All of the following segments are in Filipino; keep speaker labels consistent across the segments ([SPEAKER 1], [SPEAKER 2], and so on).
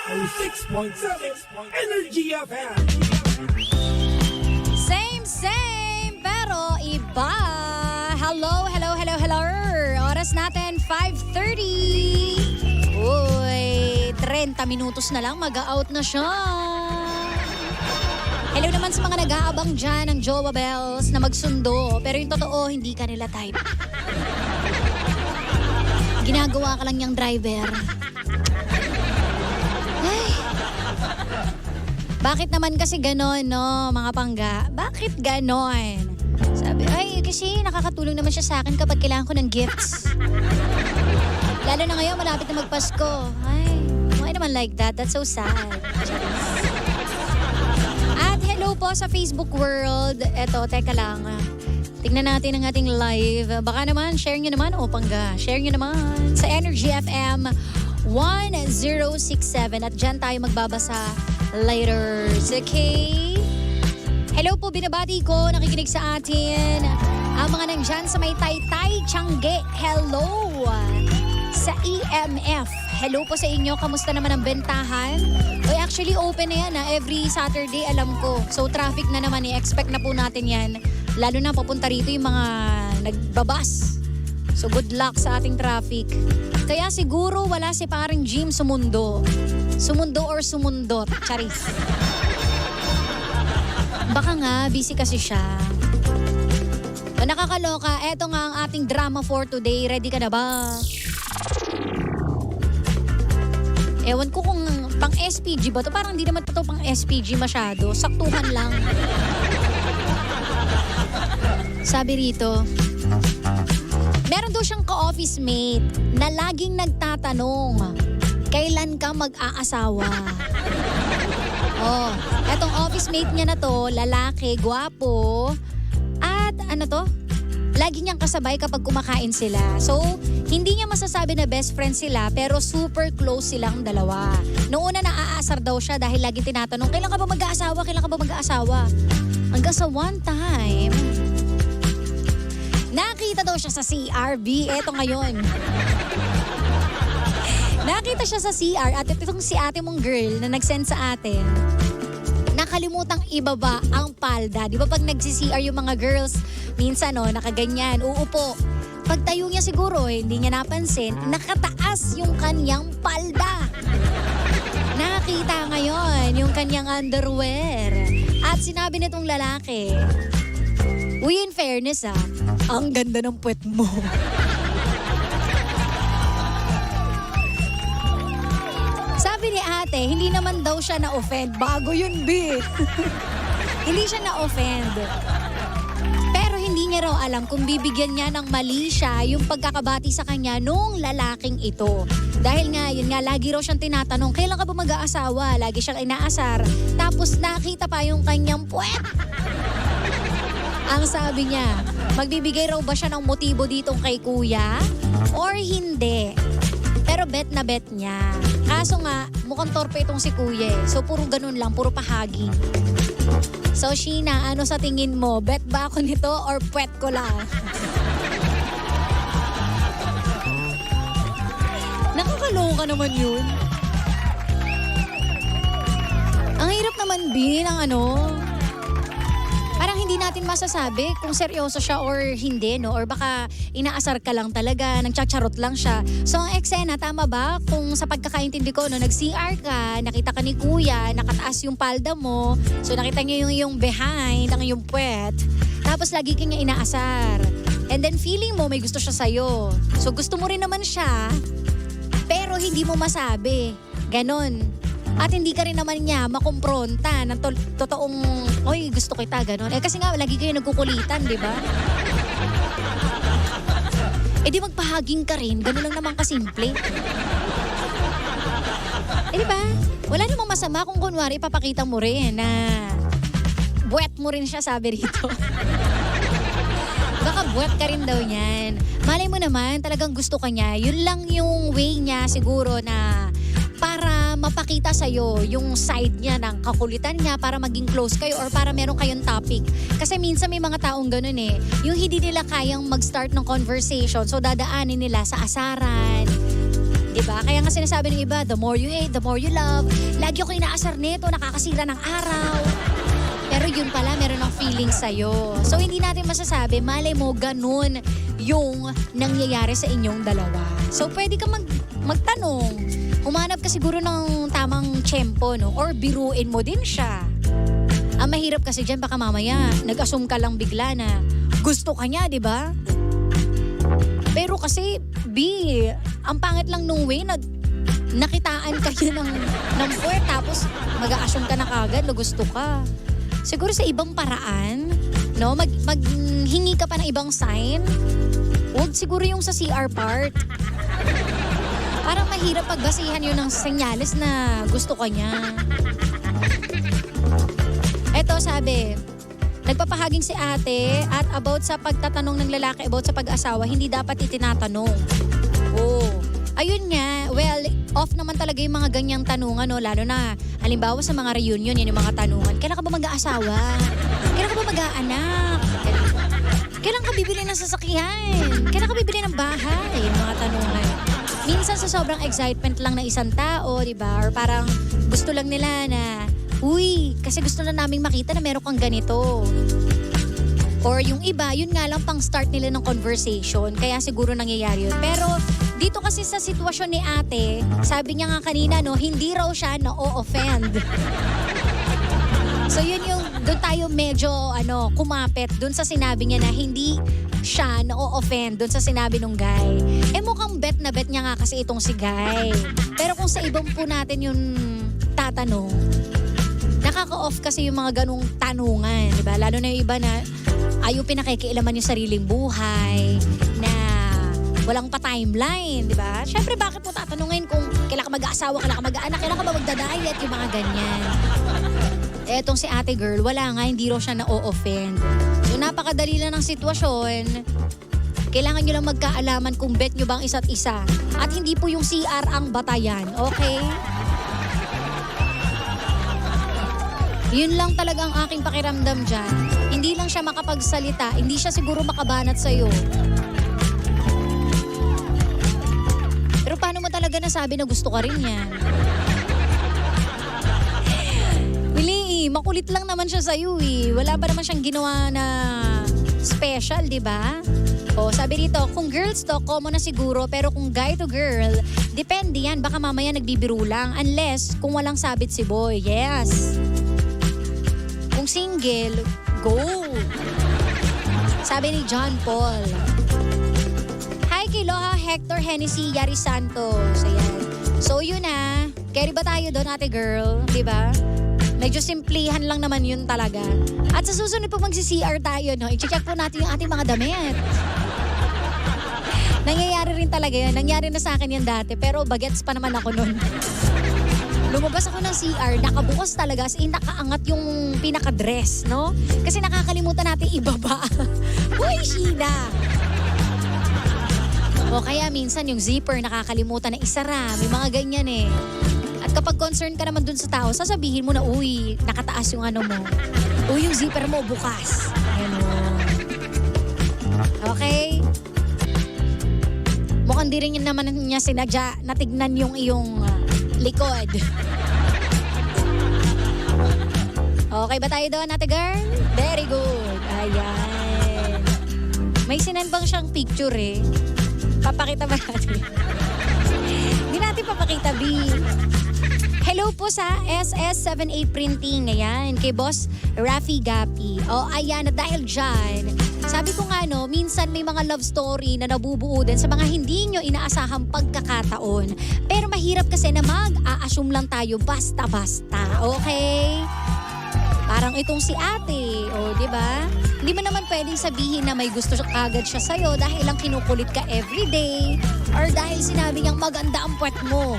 [SPEAKER 1] 106.7 Energy FM.
[SPEAKER 2] Same, pero iba. Hello. Oras natin, 5:30. Uy, 30 minutos na lang, mag-out na siya. Hello naman sa mga nag-aabang dyan ng Jowa Bells na magsundo. Pero yung totoo, hindi ka nila type. Ginagawa ka lang niyang driver. Ay. Bakit naman kasi ganon, no, mga pangga? Bakit ganon? Sabi, ay, kasi nakakatulong naman siya sa akin kapag kailangan ko ng gifts. Lalo na ngayon, malapit na magpasko. Ay, why naman like that? That's so sad. At hello po sa Facebook world. Eto, teka lang. Tingnan natin ang ating live. Baka naman, share nyo naman. O, pangga, share nyo naman. Sa Energy FM 1067. At dyan tayo magbabasa later. Okay? Hello po, binabati ko. Nakikinig sa atin. Ang mga nandyan sa may Taytay, Tiangge. Hello! Sa EMF. Hello po sa inyo. Kamusta naman ang bentahan? Oy, actually open na yan. Every Saturday, alam ko. So traffic na naman. I-expect na po natin yan. Lalo na papunta rito yung mga nagbabas. So good luck sa ating traffic. Kaya siguro wala si parang Jim sumundo. Sumundo or sumundot. Charis. Baka nga, busy kasi siya. O, nakakaloka. Eto nga ang ating drama for today. Ready ka na ba? Ewan ko kung pang SPG ba to. Parang hindi naman to pang SPG masyado. Saktuhan lang. Sabi rito, meron daw siyang ka-office mate na laging nagtatanong, kailan ka mag-aasawa? Oh, etong office mate niya na to, lalaki, gwapo, at ano to? Lagi niyang kasabay kapag kumakain sila. So, hindi niya masasabi na best friend sila, pero super close silang dalawa. Noong una naaasar daw siya dahil laging tinatanong, kailan ka ba mag-aasawa? Kailan ka ba mag-aasawa? Hanggang sa one time, nakita daw siya sa CRB. Eto ngayon. Nakita siya sa CR at itong si ate mong girl na nag-send sa atin, nakalimutang ibaba ang palda. Di ba pag nagsi-CR yung mga girls, minsan nakaganyan, uupo. Pagtayo niya siguro, hindi niya napansin, nakataas yung kanyang palda. Nakita ngayon yung kanyang underwear. At sinabi nitong lalaki, uy, in fairness ang ganda ng puwet mo. Sabi ni ate, hindi naman daw siya na-offend. Bago yun, B. Hindi siya na-offend. Pero hindi niya raw alam kung bibigyan niya ng mali siya yung pagkakabati sa kanya nung lalaking ito. Dahil nga, yun nga, lagi raw siyang tinatanong, kailan ka ba mag-aasawa? Lagi siyang inaasar. Tapos nakita pa yung kanyang puwet. Ang sabi niya, magbibigay raw ba siya ng motibo ditong kay kuya? Or hindi? Pero bet na bet niya. Kaso nga, mukhang torpe itong si kuya. So puro ganun lang, puro pahagi. So Sheena, ano sa tingin mo? Bet ba ako nito or puwet ko lang? Nakakaloka naman yun. Ang hirap naman ng parang hindi natin masasabi kung seryoso siya or hindi, no? Or baka inaasar ka lang talaga, nagtsatsyarot lang siya. So ang eksena, tama ba? Kung sa pagkakaintindi ko, nag-CR ka, nakita ka ni kuya, nakataas yung palda mo, so nakita niya yung behind, ang yung puwet, tapos lagi ka niya inaasar. And then feeling mo may gusto siya sa'yo. So gusto mo rin naman siya, pero hindi mo masabi. Ganon. At hindi ka rin naman niya makumpronta ng totoong, oy, gusto kita, gano'n. Kasi nga, lagi kayo nagkukulitan, di ba? Di magpahaging ka rin, gano'n lang naman kasimple. Di ba? Wala namang masama kung kunwari ipapakita mo rin na buwet mo rin siya, sabi rito. Baka buwet ka rin daw niyan. Malay mo naman, talagang gusto ka niya. Yun lang yung way niya siguro na para mapakita sa'yo yung side niya ng kakulitan niya para maging close kayo or para meron kayong topic. Kasi minsan may mga taong ganun yung hindi nila kayang mag-start ng conversation, so dadaanin nila sa asaran. Diba? Kaya nga sinasabi ng iba, the more you hate, the more you love. Lagi ako inaasar nito, nakakasira ng araw. Pero yun pala, meron ng feeling sa'yo. So hindi natin masasabi, malay mo, ganun yung nangyayari sa inyong dalawa. So pwede ka magtanong, humanap ka siguro ng tamang tiyempo, no? Or biruin mo din siya. Ang mahirap kasi dyan, baka mamaya, nag-assume ka lang bigla na gusto ka niya, di ba? Pero kasi, ang pangit lang nung way na nakitaan kayo ng puwet, tapos mag-a-assume ka na kagad na gusto ka. Siguro sa ibang paraan, no? Maghingi ka pa ng ibang sign. Huwag siguro yung sa CR part. Parang mahirap pagbasihan yun ng senyales na gusto ka niya. Eto sabi, nagpapahaging si ate at about sa pagtatanong ng lalaki about sa pag-asawa, hindi dapat itinatanong. Oh. Ayun nga, well, off naman talaga yung mga ganyang tanungan, no? Lalo na, halimbawa sa mga reunion, yun yung mga tanungan. Kailan ka ba mag-aasawa? Kailan ka ba mag-aanak? Kailan ka bibili ng sasakyan? Kailan ka bibili ng bahay? Yung mga tanungan. Minsan sa sobrang excitement lang ng isang tao, di ba? Or parang gusto lang nila na, uy, kasi gusto na naming makita na meron kang ganito. Or yung iba, yun nga lang pang start nila ng conversation. Kaya siguro nangyayari yun. Pero dito kasi sa sitwasyon ni ate, sabi niya nga kanina, no, hindi raw siya na-o-offend. So yun yung, doon tayo medyo kumapit doon sa sinabi niya na hindi siya na-o-offend doon sa sinabi nung guy. Eh mukhang bet na bet niya nga kasi itong si guy. Pero kung sa ibang po natin yung tatanong, nakaka-off kasi yung mga ganung tanungan, di ba? Lalo na yung iba na ayaw pinakikialaman yung sariling buhay, na walang pa-timeline, di ba? Siyempre, bakit mo tatanungin kung kailan ka mag-aasawa, kailan ka mag-aanak, kailan ka ba magda-diet, yung mga ganyan. Etong si ate girl, wala nga, hindi raw siya na-o-offend. So, napakadali lang ng sitwasyon. Kailangan nyo lang magkaalaman kung bet nyo bang isa't isa. At hindi po yung CR ang batayan, okay? Yun lang talaga ang aking pakiramdam dyan. Hindi lang siya makapagsalita, hindi siya siguro makabanat sa'yo. Pero paano mo talaga nasabi na gusto ka rin yan? Willie, makulit lang naman siya sa'yo eh. Wala ba naman siyang ginawa na special, di ba? O, sabi dito, kung girls to, common na siguro, pero kung guy to girl, depende yan. Baka mamaya nagbibiro lang. Unless, kung walang sabit si boy. Yes. Kung single, go! Sabi ni John Paul. Hi, Kiloha, Hector, Hennessy, Yari Santos. Ayan. So, yun na. Carry ba tayo doon, ate girl? Diba? Medyo simplihan lang naman yun talaga. At sa susunod po magsi-CR tayo, no? I-check po natin yung ating mga damit. Nangyayari rin talaga yun. Nangyari na sa akin yan dati. Pero bagets pa naman ako nun. Lumabas ako ng CR, nakabukas talaga, as in nakaangat yung pinaka-dress, no? Kasi nakakalimutan natin ibaba. Uy, Sheila! O kaya minsan yung zipper nakakalimutan na isara. May mga ganyan eh. At kapag concerned ka naman dun sa tao, sasabihin mo na, uy, nakataas yung ano mo. Uy, yung zipper mo bukas. Ganun. Okay? Mukhang di rin yun naman niya sinadya na tignan yung iyong likod. Okay ba tayo doon, ate girl? Very good. Ayan. May sinend siyang picture eh. Papakita ba natin? Hindi natin papakita, B. Hello po sa SS78 Printing. Ayan, kay Boss Rafi Gapi. O, ayan, at dahil dyan, sabi ko nga no, minsan may mga love story na nabubuo din sa mga hindi nyo inaasahang pagkakataon. Pero mahirap kasi na mag-a-assume lang tayo basta-basta. Okay? Parang itong si ate, o di ba? Hindi mo naman pwedeng sabihin na may gusto kagad siya sa'yo dahil lang kinukulit ka everyday or dahil sinabi niyang maganda ang puwet mo.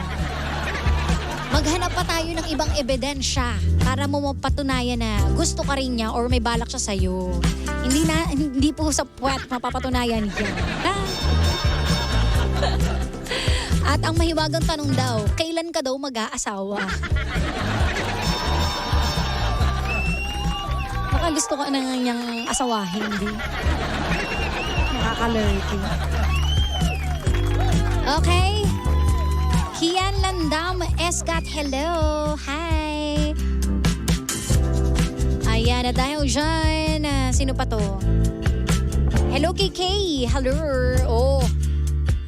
[SPEAKER 2] Maghanap pa tayo ng ibang ebidensya para mo mapatunayan na gusto ka rin niya or may balak siya sa'yo. Hindi po sa puwet mapapatunayan yan. Ha? At ang mahiwagang tanong daw, kailan ka daw mag-aasawa? Baka gusto ko na niyang asawahin, di? Nakakalurky. Okay? Kian Landam Escat, hello. Hi. Ayan, at dahil dyan, sino pa to? Hello, KK. Hello. Oh.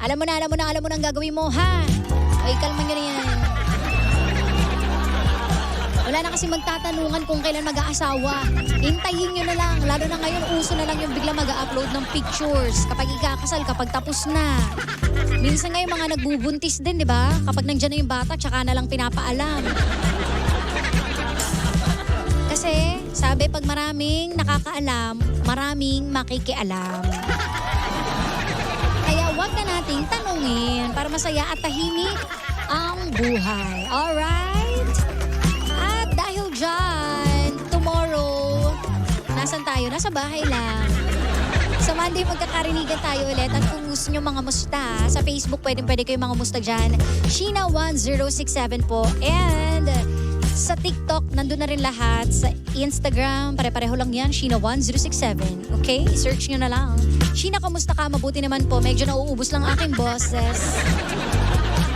[SPEAKER 2] Alam mo na ang gagawin mo, ha? Ay, kalma nyo na yan. Wala na kasi magtatanungan kung kailan mag-aasawa. Hintayin nyo na lang. Lalo na ngayon, uso na lang yung bigla mag-upload ng pictures. Kapag ikakasal, kapag tapos na. Minsan ngayon mga nagbubuntis din, di ba? Kapag nandyan na yung bata, tsaka na lang pinapaalam. Kasi, sabi pag maraming nakakaalam, maraming makikialam. Kaya wag na nating tanungin para masaya at tahimik ang buhay. Alright? At dahil dyan, tomorrow, nasan tayo? Nasa bahay lang. Sa Monday, magkakarinigan tayo ulit. At kung gusto nyo mga musta, sa Facebook, pwede kayo mga musta dyan. Sheena1067 po. And sa TikTok, nandun na rin lahat. Sa Instagram, pare-pareho lang yan, Sheena1067. Okay? I-search nyo na lang. Sheena, kamusta ka? Mabuti naman po. Medyo nauubos lang aking boses.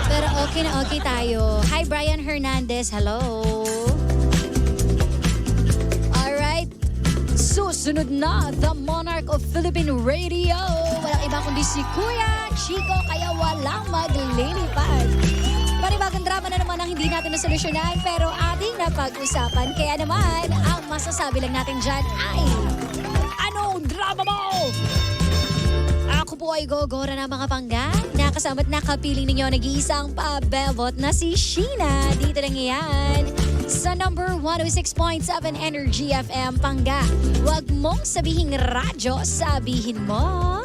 [SPEAKER 2] Pero okay na okay tayo. Hi, Brian Hernandez. Hello. Alright. Susunod na, the Monarch of Philippine Radio. Walang iba kundi si Kuya Chico, kaya walang maglilipad. Panibagong drama na naman ang hindi natin nasolusyonan, pero ating napag-usapan. Kaya naman, ang masasabi lang natin dyan ay, anong drama mo? Ako po ay gogora na mga pangga. Nakasama't nakapiling ninyo nag-iisang pabebot na si Sheena. Dito lang yan sa number 106.7 Energy FM Pangga. Huwag mong sabihing radyo, sabihin mo.